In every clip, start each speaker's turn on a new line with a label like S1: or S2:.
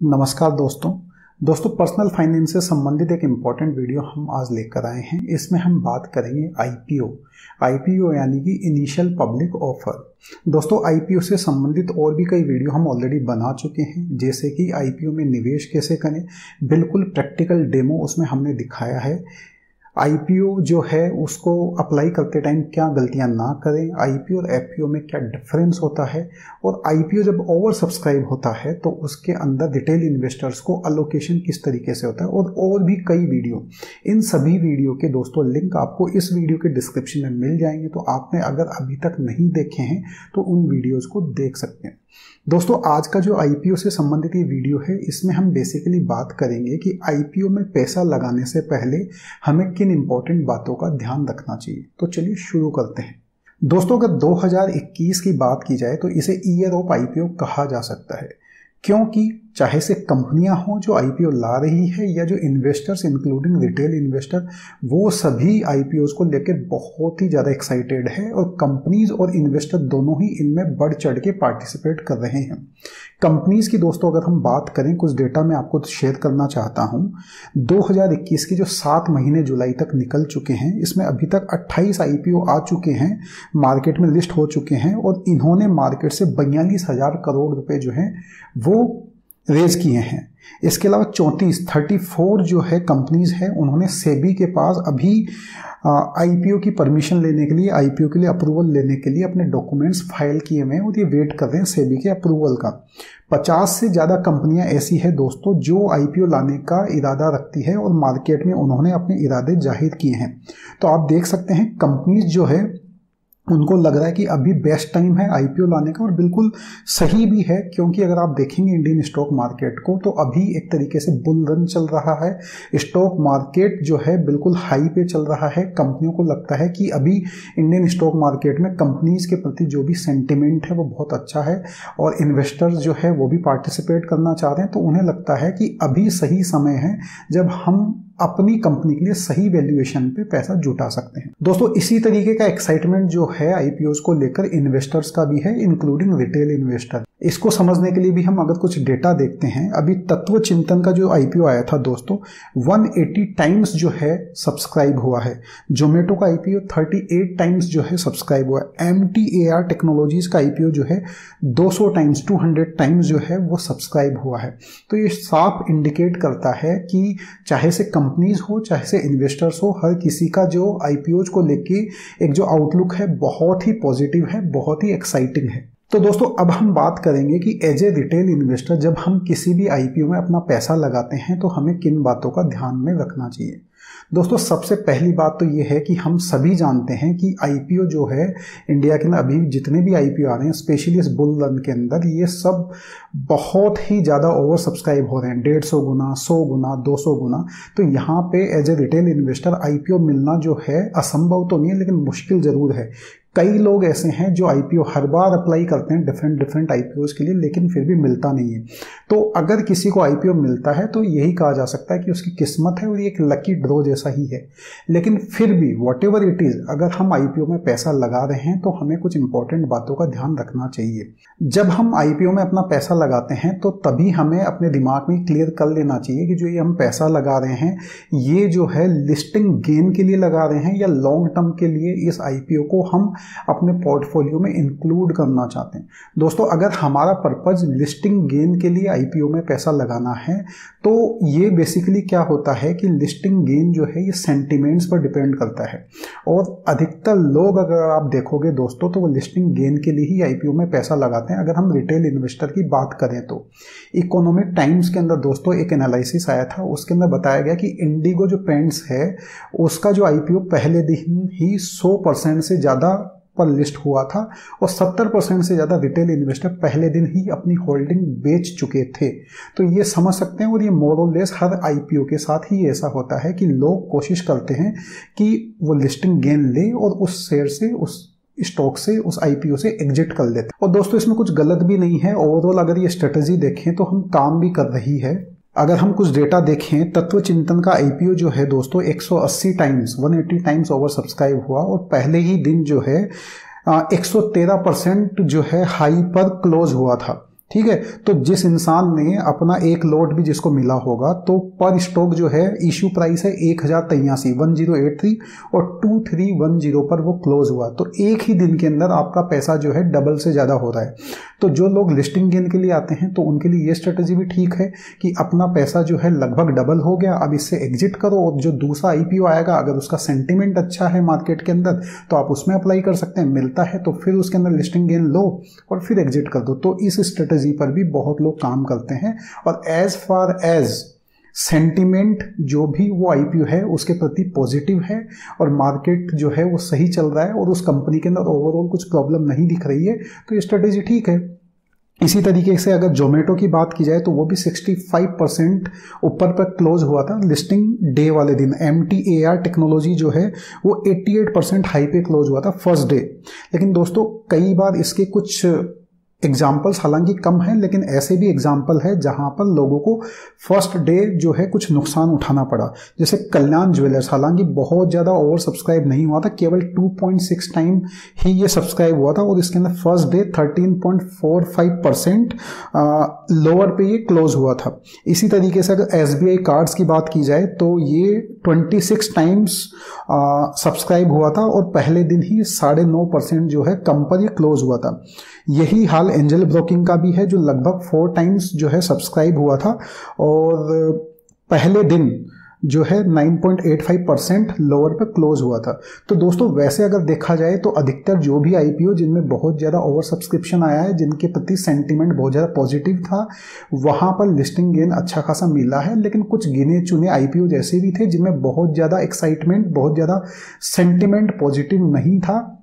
S1: नमस्कार दोस्तों personal finance से संबंधित एक इम्पॉर्टेंट वीडियो हम आज लेकर आए हैं। इसमें हम बात करेंगे आईपीओ यानी कि इनिशियल पब्लिक ऑफर। दोस्तों आईपीओ से संबंधित और भी कई वीडियो हम ऑलरेडी बना चुके हैं, जैसे कि आईपीओ में निवेश कैसे करें, बिल्कुल प्रैक्टिकल डेमो उसमें हमने दिखाया है। आईपीओ जो है उसको अप्लाई करते टाइम क्या गलतियां ना करें, आईपीओ और एफपीओ में क्या डिफरेंस होता है, और आईपीओ जब ओवर सब्सक्राइब होता है तो उसके अंदर रिटेल इन्वेस्टर्स को अलोकेशन किस तरीके से होता है, और भी कई वीडियो। इन सभी वीडियो के दोस्तों लिंक आपको इस वीडियो के डिस्क्रिप्शन में मिल जाएंगे, तो आपने अगर अभी तक नहीं देखे हैं तो उन वीडियोज को देख सकते हैं। दोस्तों आज का जो आईपीओ से संबंधित ये वीडियो है, इसमें हम बेसिकली बात करेंगे कि आईपीओ में पैसा लगाने से पहले हमें किन इंपॉर्टेंट बातों का ध्यान रखना चाहिए। तो चलिए शुरू करते हैं। दोस्तों अगर 2021 की बात की जाए तो इसे ईयर ऑफ आईपीओ कहा जा सकता है, क्योंकि चाहे से कंपनियां हों जो आईपीओ ला रही है या जो इन्वेस्टर्स इंक्लूडिंग रिटेल इन्वेस्टर, वो सभी आईपीओज को लेकर बहुत ही ज़्यादा एक्साइटेड है, और कंपनीज और इन्वेस्टर दोनों ही इनमें बढ़ चढ़ के पार्टिसिपेट कर रहे हैं। कंपनीज की दोस्तों अगर हम बात करें, कुछ डेटा मैं आपको शेयर करना चाहता हूं। 2021 की जो 7 महीने जुलाई तक निकल चुके हैं, इसमें अभी तक 28 आईपीओ आ चुके हैं, मार्केट में लिस्ट हो चुके हैं, और इन्होंने मार्केट से 42,000 करोड़ रुपए जो हैं वो रेज किए हैं। इसके अलावा 34 जो है कंपनीज है, उन्होंने सेबी के पास अभी आईपीओ की परमिशन लेने के लिए, आईपीओ के लिए अप्रूवल लेने के लिए अपने डॉक्यूमेंट्स फाइल किए हुए हैं, और ये वेट कर रहे हैं सेबी के अप्रूवल का। 50 से ज़्यादा कंपनियां ऐसी है दोस्तों जो आईपीओ लाने का इरादा रखती है, और मार्केट में उन्होंने अपने इरादे जाहिर किए हैं। तो आप देख सकते हैं कंपनीज जो है उनको लग रहा है कि अभी बेस्ट टाइम है आईपीओ लाने का, और बिल्कुल सही भी है, क्योंकि अगर आप देखेंगे इंडियन स्टॉक मार्केट को तो अभी एक तरीके से बुल रन चल रहा है। स्टॉक मार्केट जो है बिल्कुल हाई पे चल रहा है। कंपनियों को लगता है कि अभी इंडियन स्टॉक मार्केट में कंपनीज के प्रति जो भी सेंटिमेंट है वो बहुत अच्छा है, और इन्वेस्टर्स जो है वो भी पार्टिसिपेट करना चाह रहे हैं। तो उन्हें लगता है कि अभी सही समय है जब हम अपनी कंपनी के लिए सही वैल्यूएशन पे पैसा जुटा सकते हैं। दोस्तों इसी तरीके का एक्साइटमेंट जो है आईपीओज को लेकर इन्वेस्टर्स का भी है, इंक्लूडिंग रिटेल इन्वेस्टर। इसको समझने के लिए भी हम अगर कुछ डेटा देखते हैं, अभी तत्व चिंतन का जो आईपीओ आया था दोस्तों 180 टाइम्स जो है सब्सक्राइब हुआ है। जोमेटो का आईपीओ 38 टाइम्स जो है सब्सक्राइब हुआ है। MTAR टेक्नोलॉजीज का आईपीओ जो है 200 टाइम्स जो है वो सब्सक्राइब हुआ है। तो ये साफ इंडिकेट करता है कि चाहे से कंपनीज हो चाहे से इन्वेस्टर्स हो, हर किसी का जो आईपीओज को लेके एक जो आउटलुक है बहुत ही पॉजिटिव है, बहुत ही एक्साइटिंग है। तो दोस्तों अब हम बात करेंगे कि एज ए रिटेल इन्वेस्टर जब हम किसी भी आईपीओ में अपना पैसा लगाते हैं तो हमें किन बातों का ध्यान में रखना चाहिए। दोस्तों सबसे पहली बात तो ये है कि हम सभी जानते हैं कि आईपीओ जो है इंडिया के अंदर अभी जितने भी आईपीओ आ रहे हैं, स्पेशली इस बुल रन के अंदर, ये सब बहुत ही ज़्यादा ओवर सब्सक्राइब हो रहे हैं, 150 गुना, 100 गुना, 200 गुना। तो यहाँ पे as a retail investor IPO मिलना जो है असंभव तो नहीं है, लेकिन मुश्किल ज़रूर है। कई लोग ऐसे हैं जो आईपीओ हर बार अप्लाई करते हैं डिफरेंट आईपीओज के लिए, लेकिन फिर भी मिलता नहीं है। तो अगर किसी को आईपीओ मिलता है तो यही कहा जा सकता है कि उसकी किस्मत है, और ये एक लकी ड्रॉ जैसा ही है। लेकिन फिर भी वॉट एवर इट इज, अगर हम आईपीओ में पैसा लगा रहे हैं तो हमें कुछ इंपॉर्टेंट बातों का ध्यान रखना चाहिए। जब हम आईपीओ में अपना पैसा लगाते हैं तो तभी हमें अपने दिमाग में क्लियर कर लेना चाहिए कि जो ये हम पैसा लगा रहे हैं ये जो है लिस्टिंग गेन के लिए लगा रहे हैं, या लॉन्ग टर्म के लिए इस आईपीओ को हम अपने पोर्टफोलियो में इंक्लूड करना चाहते हैं। दोस्तों अगर हमारा पर्पज लिस्टिंग गेन के लिए आईपीओ में पैसा लगाना है तो ये बेसिकली क्या होता है कि लिस्टिंग गेन जो है ये सेंटिमेंट्स पर डिपेंड करता है, और अधिकतर लोग अगर आप देखोगे दोस्तों तो वो लिस्टिंग गेन के लिए ही आईपीओ में पैसा लगाते हैं। अगर हम रिटेल इन्वेस्टर की बात करें तो इकोनॉमिक टाइम्स के अंदर दोस्तों एक एनालिसिस आया था, उसके अंदर बताया गया कि इंडिगो जो पेंट्स है उसका जो आईपीओ पहले दिन ही 100% से ज़्यादा पर लिस्ट हुआ था, और 70% से ज़्यादा रिटेल इन्वेस्टर पहले दिन ही अपनी होल्डिंग बेच चुके थे। तो ये समझ सकते हैं, और ये मोर और लेस हर आईपीओ के साथ ही ऐसा होता है कि लोग कोशिश करते हैं कि वो लिस्टिंग गेन ले और उस शेयर से, उस स्टॉक से, उस आईपीओ से एग्जिट कर लेते हैं। और दोस्तों इसमें कुछ गलत भी नहीं है, ओवरऑल अगर ये स्ट्रेटजी देखें तो हम काम भी कर रही है। अगर हम कुछ डेटा देखें, तत्व चिंतन का आईपीओ जो है दोस्तों 180 टाइम्स, 180 टाइम्स ओवर सब्सक्राइब हुआ, और पहले ही दिन जो है 113% जो है हाई पर क्लोज हुआ था। ठीक है। तो जिस इंसान ने अपना एक लॉट भी जिसको मिला होगा तो पर स्टॉक जो है इश्यू प्राइस है 1083 और 2310 पर वो क्लोज हुआ। तो एक ही दिन के अंदर आपका पैसा जो है डबल से ज़्यादा हो रहा है। तो जो लोग लिस्टिंग गेन के लिए आते हैं तो उनके लिए ये स्ट्रेटेजी भी ठीक है कि अपना पैसा जो है लगभग डबल हो गया, अब इससे एग्जिट करो और जो दूसरा IPO आएगा अगर उसका सेंटिमेंट अच्छा है मार्केट के अंदर तो आप उसमें अप्लाई कर सकते हैं, मिलता है तो फिर उसके अंदर लिस्टिंग गेन लो और फिर एग्जिट कर दो। तो इस स्ट्रेटेजी पर भी बहुत लोग काम करते हैं। और एज फार एज सेंटिमेंट जो भी वो IPO है उसके प्रति पॉजिटिव है और मार्केट जो है वो सही चल रहा है और उस कंपनी के अंदर ओवरऑल कुछ प्रॉब्लम नहीं दिख रही है तो ये स्ट्रेटेजी ठीक है। इसी तरीके से अगर जोमेटो की बात की जाए तो वो भी 65% ऊपर पर क्लोज हुआ था लिस्टिंग डे वाले दिन। MTAR टेक्नोलॉजी जो है वो 88% हाई पे क्लोज हुआ था फर्स्ट डे। लेकिन दोस्तों कई बार इसके कुछ एग्जाम्पल्स हालांकि कम है लेकिन ऐसे भी एग्जाम्पल है जहां पर लोगों को फर्स्ट डे जो है कुछ नुकसान उठाना पड़ा। जैसे कल्याण ज्वेलर्स हालांकि बहुत ज़्यादा ओवर सब्सक्राइब नहीं हुआ था, केवल 2.6 टाइम ही ये सब्सक्राइब हुआ था और इसके अंदर फर्स्ट डे 13.45% लोअर पे ये क्लोज हुआ था। इसी तरीके से अगर SBI कार्ड्स की बात की जाए तो ये 26 टाइम्स सब्सक्राइब हुआ था और पहले दिन ही 9.5% जो है कम पर ये क्लोज हुआ था। यही हाल एंजल ब्रोकिंग का भी है जो लगभग 4 टाइम्स जो है सब्सक्राइब हुआ था और पहले दिन जो है 9.85% लोअर पे क्लोज हुआ था। तो दोस्तों वैसे अगर देखा जाए तो अधिकतर जो भी IPO जिनमें बहुत ज़्यादा ओवर सब्सक्रिप्शन आया है, जिनके प्रति सेंटीमेंट बहुत ज़्यादा पॉजिटिव था, वहाँ पर लिस्टिंग गेन अच्छा खासा मिला है। लेकिन कुछ गिने चुने IPO जैसे भी थे जिनमें बहुत ज़्यादा एक्साइटमेंट, बहुत ज़्यादा सेंटीमेंट पॉजिटिव नहीं था।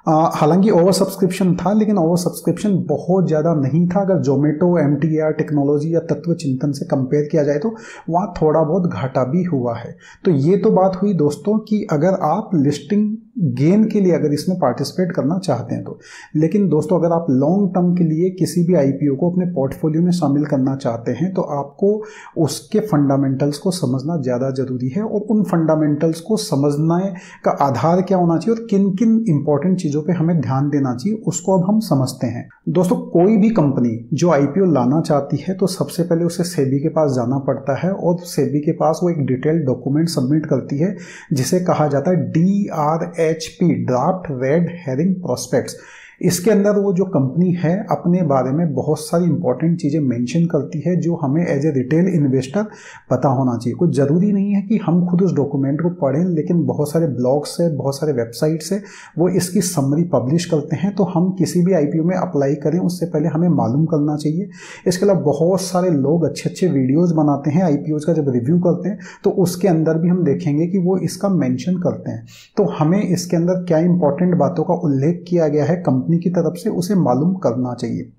S1: हालांकि ओवर सब्सक्रिप्शन था लेकिन ओवर सब्सक्रिप्शन बहुत ज़्यादा नहीं था। अगर जोमेटो, MTAR टेक्नोलॉजी या तत्व चिंतन से कंपेयर किया जाए तो वहाँ थोड़ा बहुत घाटा भी हुआ है। तो ये तो बात हुई दोस्तों कि अगर आप लिस्टिंग गेन के लिए अगर इसमें पार्टिसिपेट करना चाहते हैं तो। लेकिन दोस्तों अगर आप लॉन्ग टर्म के लिए किसी भी IPO को अपने पोर्टफोलियो में शामिल करना चाहते हैं तो आपको उसके फंडामेंटल्स को समझना ज़्यादा ज़रूरी है और उन फंडामेंटल्स को समझने का आधार क्या होना चाहिए और किन किन इंपॉर्टेंट चीज़ों पे हमें ध्यान देना चाहिए उसको अब हम समझते हैं। दोस्तों कोई भी कंपनी जो IPO लाना चाहती है तो सबसे पहले उसे सेबी के पास जाना पड़ता है और सेबी के पास वो एक डिटेल्ड डॉक्यूमेंट सबमिट करती है जिसे कहा जाता है DRHP, draft red herring prospects. इसके अंदर वो जो कंपनी है अपने बारे में बहुत सारी इंपॉर्टेंट चीज़ें मेंशन करती है जो हमें एज ए रिटेल इन्वेस्टर पता होना चाहिए। कुछ ज़रूरी नहीं है कि हम खुद उस डॉक्यूमेंट को पढ़ें, लेकिन बहुत सारे ब्लॉग्स से, बहुत सारे वेबसाइट्स से वो इसकी समरी पब्लिश करते हैं। तो हम किसी भी IPO में अप्लाई करें उससे पहले हमें मालूम करना चाहिए। इसके अलावा बहुत सारे लोग अच्छे अच्छे वीडियोज़ बनाते हैं IPOs का, जब रिव्यू करते हैं तो उसके अंदर भी हम देखेंगे कि वो इसका मेंशन करते हैं। तो हमें इसके अंदर क्या इंपॉर्टेंट बातों का उल्लेख किया गया है कंपनी की तरफ से उसे मालूम करना चाहिए।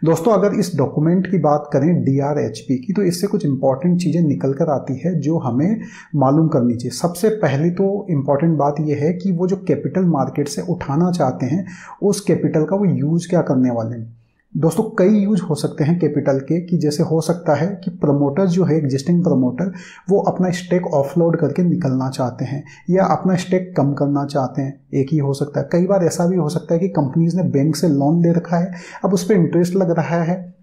S1: दोस्तों अगर इस डॉक्यूमेंट की बात करें DRHP की तो इससे कुछ इंपॉर्टेंट चीज़ें निकल कर आती है जो हमें मालूम करनी चाहिए। सबसे पहले तो इंपॉर्टेंट बात यह है कि वो जो कैपिटल मार्केट से उठाना चाहते हैं उस कैपिटल का वो यूज क्या करने वाले हैं। दोस्तों कई यूज हो सकते हैं कैपिटल के, कि जैसे हो सकता है कि प्रमोटर जो है, एग्जिस्टिंग प्रमोटर, वो अपना स्टेक ऑफलोड करके निकलना चाहते हैं या अपना स्टेक कम करना चाहते हैं। एक ही हो सकता है। कई बार ऐसा भी हो सकता है कि कंपनीज ने बैंक से लोन ले रखा है, अब उस पर इंटरेस्ट लग रहा है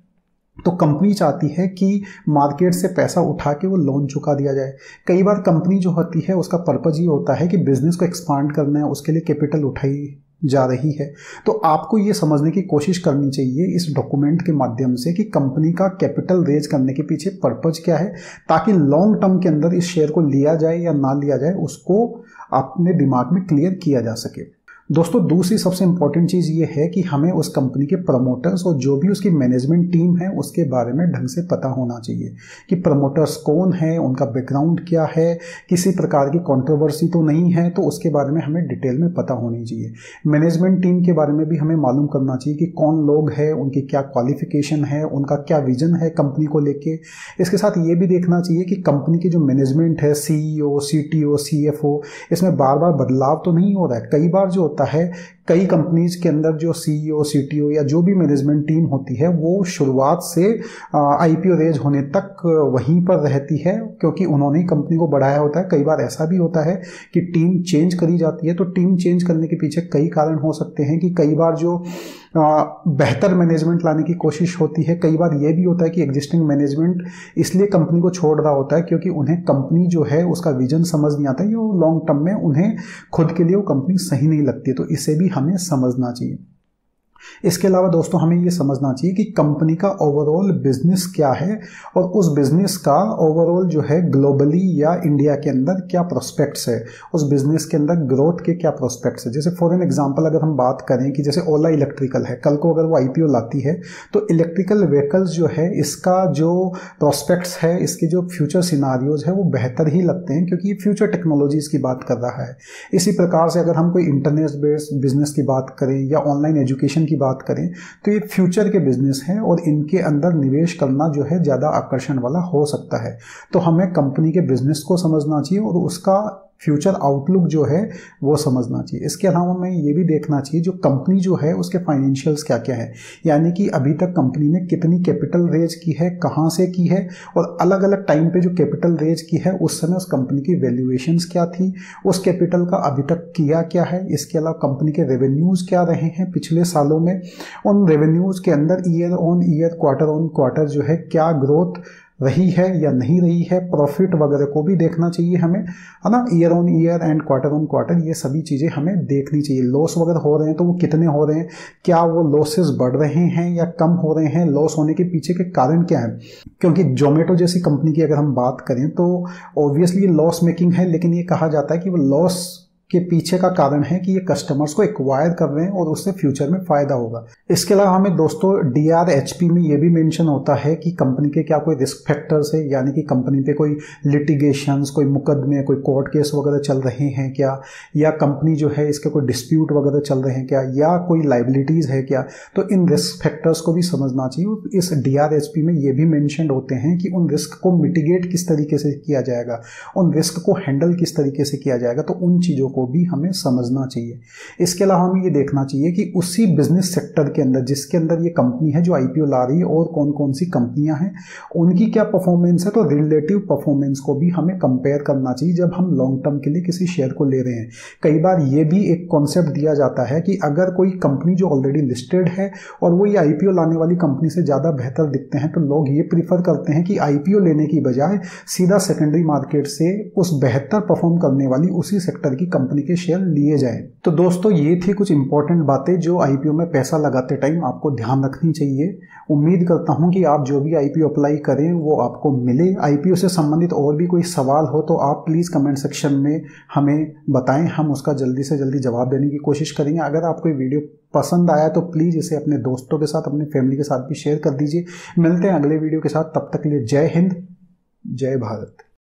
S1: तो कंपनी चाहती है कि मार्केट से पैसा उठा के वो लोन चुका दिया जाए। कई बार कंपनी जो होती है उसका पर्पज ये होता है कि बिजनेस को एक्सपांड करना है, उसके लिए कैपिटल उठाई जा रही है। तो आपको ये समझने की कोशिश करनी चाहिए इस डॉक्यूमेंट के माध्यम से कि कंपनी का कैपिटल रेज करने के पीछे पर्पज क्या है, ताकि लॉन्ग टर्म के अंदर इस शेयर को लिया जाए या ना लिया जाए उसको अपने दिमाग में क्लियर किया जा सके। दोस्तों दूसरी सबसे इंपॉर्टेंट चीज़ ये है कि हमें उस कंपनी के प्रमोटर्स और जो भी उसकी मैनेजमेंट टीम है उसके बारे में ढंग से पता होना चाहिए कि प्रमोटर्स कौन है, उनका बैकग्राउंड क्या है, किसी प्रकार की कंट्रोवर्सी तो नहीं है, तो उसके बारे में हमें डिटेल में पता होनी चाहिए। मैनेजमेंट टीम के बारे में भी हमें मालूम करना चाहिए कि कौन लोग हैं, उनकी क्या क्वालिफिकेशन है, उनका क्या विजन है कंपनी को लेके। इसके साथ ये भी देखना चाहिए कि कंपनी की जो मैनेजमेंट है, CEO, CTO, CFO, इसमें बार बार बदलाव तो नहीं हो रहा है। कई बार जो है कई कंपनीज के अंदर जो CEO, CTO या जो भी मैनेजमेंट टीम होती है वो शुरुआत से IPO रेज होने तक वहीं पर रहती है क्योंकि उन्होंने ही कंपनी को बढ़ाया होता है। कई बार ऐसा भी होता है कि टीम चेंज करी जाती है, तो टीम चेंज करने के पीछे कई कारण हो सकते हैं कि कई बार जो बेहतर मैनेजमेंट लाने की कोशिश होती है। कई बार ये भी होता है कि एग्जिस्टिंग मैनेजमेंट इसलिए कंपनी को छोड़ रहा होता है क्योंकि उन्हें कंपनी जो है उसका विजन समझ नहीं आता है, या लॉन्ग टर्म में उन्हें खुद के लिए वो कंपनी सही नहीं लगती। तो इसे भी हमें समझना चाहिए। इसके अलावा दोस्तों हमें ये समझना चाहिए कि कंपनी का ओवरऑल बिजनेस क्या है और उस बिजनेस का ओवरऑल जो है ग्लोबली या इंडिया के अंदर क्या प्रोस्पेक्ट्स है, उस बिजनेस के अंदर ग्रोथ के क्या प्रोस्पेक्ट्स है। जैसे फॉर एन एग्जांपल अगर हम बात करें कि जैसे ओला इलेक्ट्रिकल है, कल को अगर वो आईपीओ लाती है तो इलेक्ट्रिकल व्हीकल्स जो है इसका जो प्रोस्पेक्ट्स है, इसके जो फ्यूचर सिनारियोज है वो बेहतर ही लगते हैं क्योंकि ये फ्यूचर टेक्नोलॉजीज की बात कर रहा है। इसी प्रकार से अगर हम कोई इंटरनेट बेस्ड बिजनेस की बात करें या ऑनलाइन एजुकेशन की बात करें तो ये फ्यूचर के बिजनेस हैं और इनके अंदर निवेश करना जो है ज़्यादा आकर्षण वाला हो सकता है। तो हमें कंपनी के बिजनेस को समझना चाहिए और उसका फ्यूचर आउटलुक जो है वो समझना चाहिए। इसके अलावा हमें ये भी देखना चाहिए जो कंपनी जो है उसके फाइनेंशियल्स क्या क्या है, यानी कि अभी तक कंपनी ने कितनी कैपिटल रेज की है, कहाँ से की है, और अलग अलग टाइम पे जो कैपिटल रेज की है उस समय उस कंपनी की वैल्यूएशंस क्या थी, उस कैपिटल का अभी तक किया क्या है। इसके अलावा कंपनी के रेवेन्यूज़ क्या रहे हैं पिछले सालों में, उन रेवेन्यूज़ के अंदर year on year, quarter on quarter जो है क्या ग्रोथ रही है या नहीं रही है, प्रॉफिट वगैरह को भी देखना चाहिए हमें, है ना। Year on year and quarter on quarter ये सभी चीज़ें हमें देखनी चाहिए। लॉस वगैरह हो रहे हैं तो वो कितने हो रहे हैं, क्या वो लॉसेस बढ़ रहे हैं या कम हो रहे हैं, लॉस होने के पीछे के कारण क्या है। क्योंकि जोमेटो जैसी कंपनी की अगर हम बात करें तो ऑब्वियसली ये लॉस मेकिंग है, लेकिन ये कहा जाता है कि वो लॉस के पीछे का कारण है कि ये कस्टमर्स को एक्वायर कर रहे हैं और उससे फ्यूचर में फायदा होगा। इसके अलावा हमें दोस्तों DRHP में ये भी मेंशन होता है कि कंपनी के क्या कोई रिस्क फैक्टर्स है, यानी कि कंपनी पे कोई लिटिगेशंस, कोई मुकदमे, कोई कोर्ट केस वगैरह चल रहे हैं क्या, या कंपनी जो है इसके कोई डिस्प्यूट वगैरह चल रहे हैं क्या, या कोई लाइबिलिटीज़ है क्या। तो इन रिस्क फैक्टर्स को भी समझना चाहिए। इस DRHP में ये भी मैंशन होते हैं कि उन रिस्क को मिटिगेट किस तरीके से किया जाएगा, उन रिस्क को हैंडल किस तरीके से किया जाएगा, तो उन चीज़ों को भी हमें समझना चाहिए। इसके अलावा हमें ये देखना चाहिए कि उसी बिजनेस सेक्टर के अंदर जिसके अंदर ये कंपनी है जो आईपीओ ला रही है और कौन कौन सी कंपनियां हैं, उनकी क्या परफॉर्मेंस है। तो रिलेटिव परफॉर्मेंस को भी हमें कंपेयर करना चाहिए जब हम लॉन्ग टर्म के लिए किसी शेयर को ले रहे हैं। कई बार ये भी एक कॉन्सेप्ट दिया जाता है कि अगर कोई कंपनी जो ऑलरेडी लिस्टेड है और वो ये आईपीओ लाने वाली कंपनी से ज़्यादा बेहतर दिखते हैं तो लोग ये प्रीफर करते हैं कि आईपीओ लेने की बजाय सीधा सेकेंडरी मार्केट से उस बेहतर परफॉर्म करने वाली उसी सेक्टर की कंपनी के शेयर लिए जाएं। तो दोस्तों ये थी कुछ इंपॉर्टेंट बातें जो आईपीओ में पैसा लगाते टाइम आपको ध्यान रखनी चाहिए। उम्मीद करता हूं कि आप जो भी आईपीओ अप्लाई करें वो आपको मिले। आईपीओ से संबंधित और भी कोई सवाल हो तो आप प्लीज़ कमेंट सेक्शन में हमें बताएं, हम उसका जल्दी से जल्दी जवाब देने की कोशिश करेंगे। अगर आपको वीडियो पसंद आया तो प्लीज़ इसे अपने दोस्तों के साथ, अपनी फैमिली के साथ भी शेयर कर दीजिए। मिलते हैं अगले वीडियो के साथ, तब तक के लिए जय हिंद, जय भारत।